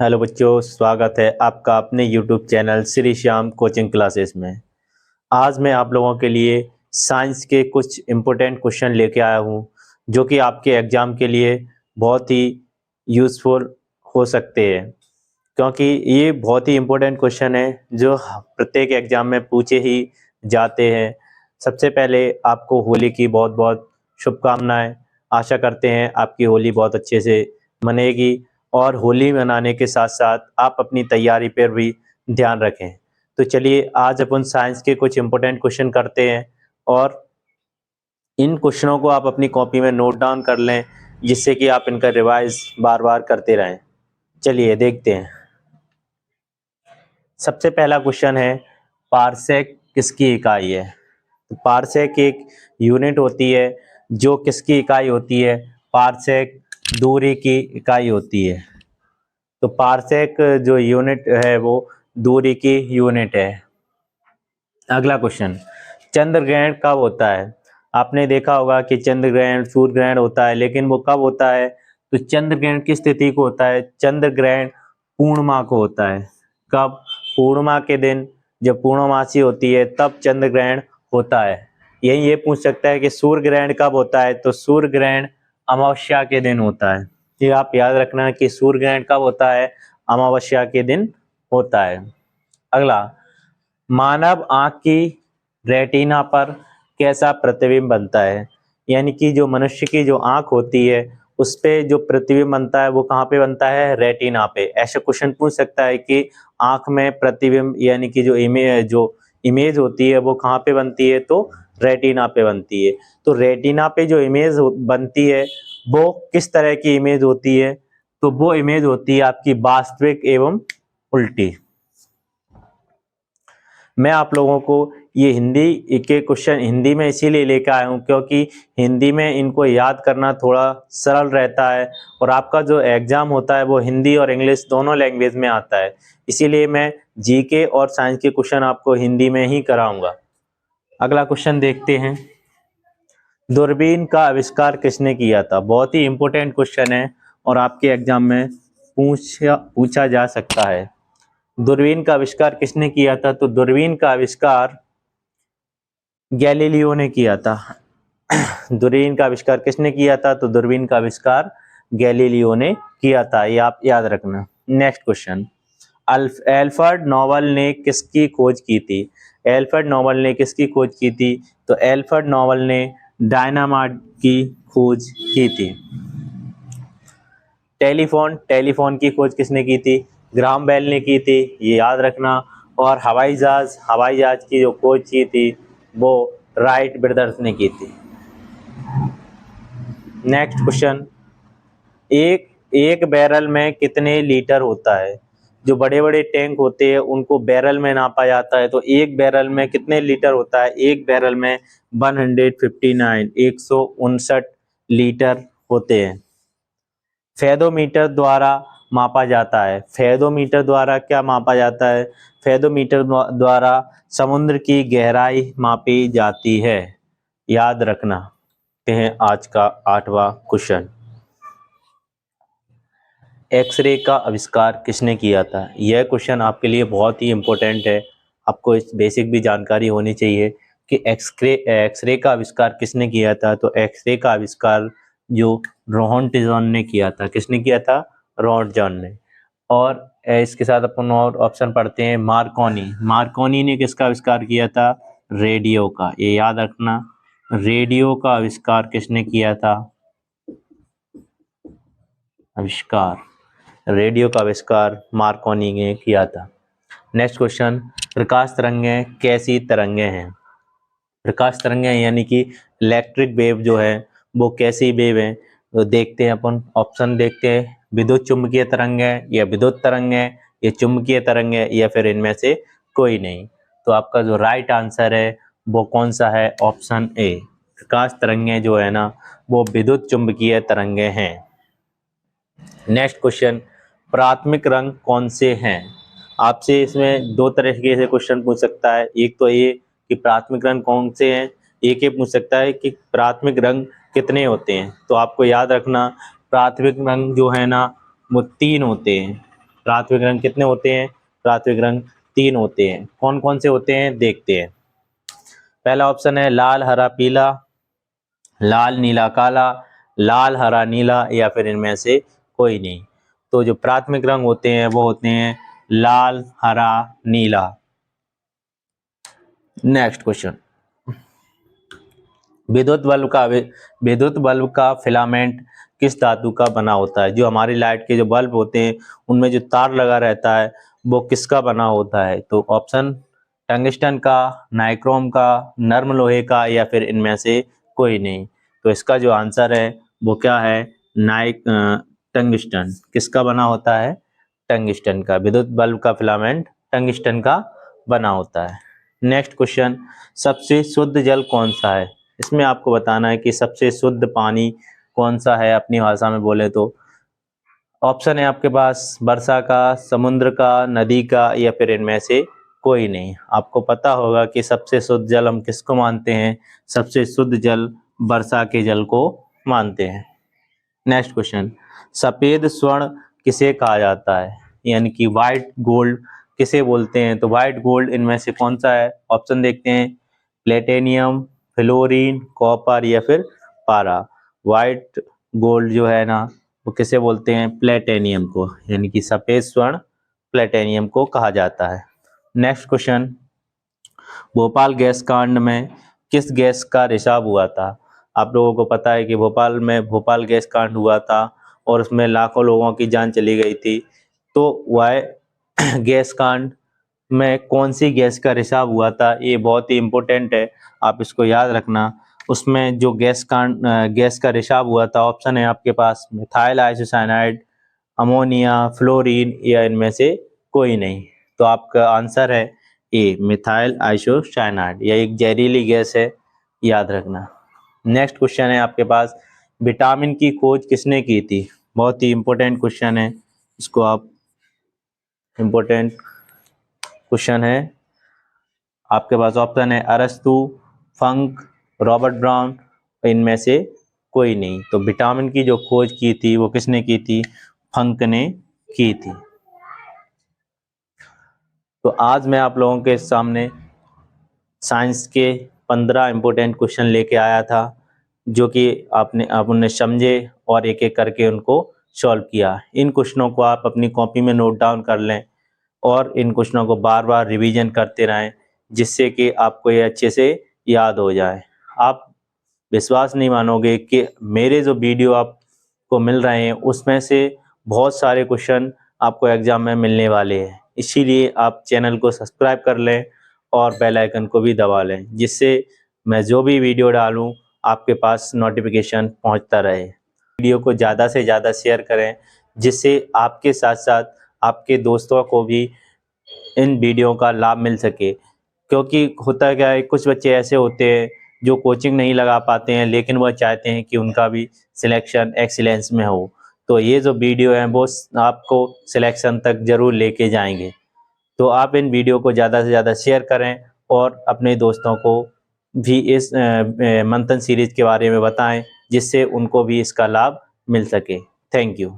Hello बच्चों, स्वागत है आपका अपने YouTube channel Shri Shyam coaching classes में। आज मैं आप लोगों के लिए साइंस के कुछ इम्पोर्टेंट क्वेश्चन लेके आया हूँ जो कि आपके एग्ज़ाम के लिए बहुत ही यूज़फुल हो सकते हैं, क्योंकि ये बहुत ही इम्पोर्टेंट क्वेश्चन है जो प्रत्येक एग्ज़ाम में पूछे ही जाते हैं। सबसे पहले आपको होली की बहुत बहुत शुभकामनाएं। आशा करते हैं आपकी होली बहुत अच्छे से मनेगी और होली मनाने के साथ साथ आप अपनी तैयारी पर भी ध्यान रखें। तो चलिए आज अपन साइंस के कुछ इम्पोर्टेंट क्वेश्चन करते हैं और इन क्वेश्चनों को आप अपनी कॉपी में नोट डाउन कर लें, जिससे कि आप इनका रिवाइज बार बार करते रहें। चलिए देखते हैं। सबसे पहला क्वेश्चन है, पारसेक किसकी इकाई है? तो पारसेक एक यूनिट होती है जो किसकी इकाई होती है? पारसेक दूरी की इकाई होती है। तो पारसेक जो यूनिट है वो दूरी की यूनिट है। अगला क्वेश्चन, चंद्र ग्रहण कब होता है? आपने देखा होगा कि चंद्र ग्रहण सूर्य ग्रहण होता है, लेकिन वो कब होता है? तो चंद्र ग्रहण किस तिथि को होता है? चंद्र ग्रहण पूर्णिमा को होता है। कब? पूर्णिमा के दिन, जब पूर्णमासी होती है तब चंद्र ग्रहण होता है। यही ये पूछ सकता है कि सूर्य ग्रहण कब होता है? तो सूर्य ग्रहण अमावस्या के दिन होता है। ये आप याद रखना कि सूर्य ग्रहण कब होता है? अमावस्या के दिन होता है। अगला, मानव आंख की रेटिना पर कैसा प्रतिबिंब बनता है? यानी कि जो मनुष्य की जो आंख होती है उस पे जो प्रतिबिंब बनता है वो कहाँ पे बनता है? रेटिना पे। ऐसा क्वेश्चन पूछ सकता है कि आंख में प्रतिबिंब यानी कि जो इमेज होती है वो कहाँ पे बनती है? तो रेटिना पे बनती है। तो रेटिना पे जो इमेज बनती है वो किस तरह की इमेज होती है? तो वो इमेज होती है आपकी वास्तविक एवं उल्टी। मैं आप लोगों को ये हिंदी के क्वेश्चन हिंदी में इसीलिए लेकर आया हूँ क्योंकि हिंदी में इनको याद करना थोड़ा सरल रहता है और आपका जो एग्ज़ाम होता है वो हिंदी और इंग्लिश दोनों लैंग्वेज में आता है। इसीलिए मैं जीके और साइंस के क्वेश्चन आपको हिंदी में ही कराऊंगा। अगला क्वेश्चन देखते हैं, दूरबीन का आविष्कार किसने किया था? बहुत ही इम्पोर्टेंट क्वेश्चन है और आपके एग्जाम में पूछा जा सकता है। दूरबीन का आविष्कार किसने किया था? तो दूरबीन का आविष्कार गैलीलियो ने किया था। दूरबीन का आविष्कार किसने किया था? तो दूरबीन का आविष्कार गैलीलियो ने किया था। ये आप याद रखना। नेक्स्ट क्वेश्चन, एल्फ्रेड नोबेल ने किसकी खोज की थी? एल्फ्रेड नोबेल ने किसकी खोज की थी? तो एल्फ्रेड नोबेल ने डायनामाइट की खोज की थी। टेलीफोन की खोज किसने की थी? ग्राहम बेल ने की थी, ये याद रखना। और हवाई जहाज की जो खोज की थी वो राइट ब्रदर्स ने की थी। नेक्स्ट क्वेश्चन, एक एक बैरल में कितने लीटर होता है? जो बड़े बड़े टैंक होते हैं उनको बैरल में नापा जाता है। तो एक बैरल में कितने लीटर होता है? एक बैरल में 159 लीटर होते हैं। फेदोमीटर द्वारा मापा जाता है। फेदोमीटर द्वारा क्या मापा जाता है? फेदोमीटर द्वारा समुद्र की गहराई मापी जाती है। याद रखना। ते हैं आज का 8वां क्वेश्चन, एक्सरे का आविष्कार किसने किया था? यह क्वेश्चन आपके लिए बहुत ही इम्पोर्टेंट है। आपको इस बेसिक भी जानकारी होनी चाहिए कि एक्सरे का आविष्कार किसने किया था। तो एक्सरे का आविष्कार जो रोहनटिजन ने किया था। किसने किया था? रोहनटिजन ने। और इसके साथ अपन और ऑप्शन पढ़ते हैं, मार्कोनी ने किसका आविष्कार किया था? रेडियो का। ये याद रखना, रेडियो का आविष्कार किसने किया था? रेडियो का आविष्कार मार्कोनी ने किया था। नेक्स्ट क्वेश्चन, प्रकाश तरंगें कैसी तरंगें हैं? प्रकाश तरंगें यानी कि इलेक्ट्रिक वेव जो है वो कैसी वेव है? तो देखते हैं अपन, ऑप्शन देखते हैं, विद्युत चुंबकीय तरंगें या विद्युत तरंगें या चुंबकीय तरंगें या फिर इनमें से कोई नहीं। तो आपका जो राइट आंसर है वो कौन सा है? ऑप्शन ए, प्रकाश तरंगें जो है ना वो विद्युत चुंबकीय तरंगें हैं। नेक्स्ट क्वेश्चन, प्राथमिक रंग कौन से हैं? आपसे इसमें दो तरीके से क्वेश्चन पूछ सकता है। एक तो ये कि प्राथमिक रंग कौन से हैं, एक ये पूछ सकता है कि प्राथमिक रंग कितने होते हैं। तो आपको याद रखना, प्राथमिक रंग जो है ना वो 3 होते हैं। प्राथमिक रंग कितने होते हैं? प्राथमिक रंग 3 होते हैं। कौन कौन से होते हैं देखते हैं। पहला ऑप्शन है लाल हरा पीला, लाल नीला काला, लाल हरा नीला, या फिर इनमें से कोई नहीं। तो जो प्राथमिक रंग होते हैं वो होते हैं लाल हरा नीला। नेक्स्ट क्वेश्चन, विद्युत बल्ब का फिलामेंट किस धातु का बना होता है? जो हमारी लाइट के जो बल्ब होते हैं उनमें जो तार लगा रहता है वो किसका बना होता है? तो ऑप्शन टंगस्टन का, नाइक्रोम का, नर्म लोहे का, या फिर इनमें से कोई नहीं। तो इसका जो आंसर है वो क्या है? टंगस्टन। किसका बना होता है? टंगस्टन का। विद्युत बल्ब का फिलामेंट टंगस्टन का बना होता है। नेक्स्ट क्वेश्चन, सबसे शुद्ध जल कौन सा है? इसमें आपको बताना है कि सबसे शुद्ध पानी कौन सा है अपनी भाषा में बोले तो। ऑप्शन है आपके पास वर्षा का, समुद्र का, नदी का, या फिर इनमें से कोई नहीं। आपको पता होगा कि सबसे शुद्ध जल हम किसको मानते हैं? सबसे शुद्ध जल वर्षा के जल को मानते हैं। नेक्स्ट क्वेश्चन, सफेद स्वर्ण किसे कहा जाता है? यानी कि व्हाइट गोल्ड किसे बोलते हैं? तो व्हाइट गोल्ड इनमें से कौन सा है? ऑप्शन देखते हैं, प्लेटिनियम, फ्लोरीन, कॉपर, या फिर पारा। व्हाइट गोल्ड जो है ना वो किसे बोलते हैं? प्लेटिनियम को, यानी कि सफेद स्वर्ण प्लेटिनियम को कहा जाता है। नेक्स्ट क्वेश्चन, भोपाल गैस कांड में किस गैस का रिसाव हुआ था? आप लोगों को पता है कि भोपाल में भोपाल गैस कांड हुआ था और उसमें लाखों लोगों की जान चली गई थी। तो वह गैस कांड में कौन सी गैस का रिसाव हुआ था? ये बहुत ही इम्पोर्टेंट है, आप इसको याद रखना। उसमें जो गैस का रिसाव हुआ था, ऑप्शन है आपके पास मिथाइल आइसोसाइनाइड, अमोनिया, फ्लोरीन, या इनमें से कोई नहीं। तो आपका आंसर है ए, मिथाइल आइसोसाइनाइड। यह एक जहरीली गैस है, याद रखना। नेक्स्ट क्वेश्चन है आपके पास, विटामिन की खोज किसने की थी? बहुत ही इंपॉर्टेंट क्वेश्चन है, इसको आप, इंपॉर्टेंट क्वेश्चन है। आपके पास ऑप्शन है अरस्तु, फंक, रॉबर्ट ब्राउन, इनमें से कोई नहीं। तो विटामिन की जो खोज की थी वो किसने की थी? फंक ने की थी। तो आज मैं आप लोगों के सामने साइंस के 15 इम्पोर्टेंट क्वेश्चन लेके आया था, जो कि आपने समझे और एक एक करके उनको सॉल्व किया। इन क्वेश्चनों को आप अपनी कॉपी में नोट डाउन कर लें और इन क्वेश्चनों को बार बार रिवीजन करते रहें, जिससे कि आपको ये अच्छे से याद हो जाए। आप विश्वास नहीं मानोगे कि मेरे जो वीडियो आपको मिल रहे हैं उसमें से बहुत सारे क्वेश्चन आपको एग्जाम में मिलने वाले हैं। इसीलिए आप चैनल को सब्सक्राइब कर लें और बेल आइकन को भी दबा लें, जिससे मैं जो भी वीडियो डालूं आपके पास नोटिफिकेशन पहुंचता रहे। वीडियो को ज़्यादा से ज़्यादा शेयर करें, जिससे आपके साथ साथ आपके दोस्तों को भी इन वीडियो का लाभ मिल सके। क्योंकि होता क्या है, कुछ बच्चे ऐसे होते हैं जो कोचिंग नहीं लगा पाते हैं, लेकिन वह चाहते हैं कि उनका भी सिलेक्शन एक्सीलेंस में हो। तो ये जो वीडियो है वो आपको सिलेक्शन तक जरूर लेके जाएंगे। तो आप इन वीडियो को ज़्यादा से ज़्यादा शेयर करें और अपने दोस्तों को भी इस मंथन सीरीज के बारे में बताएं, जिससे उनको भी इसका लाभ मिल सके। Thank you.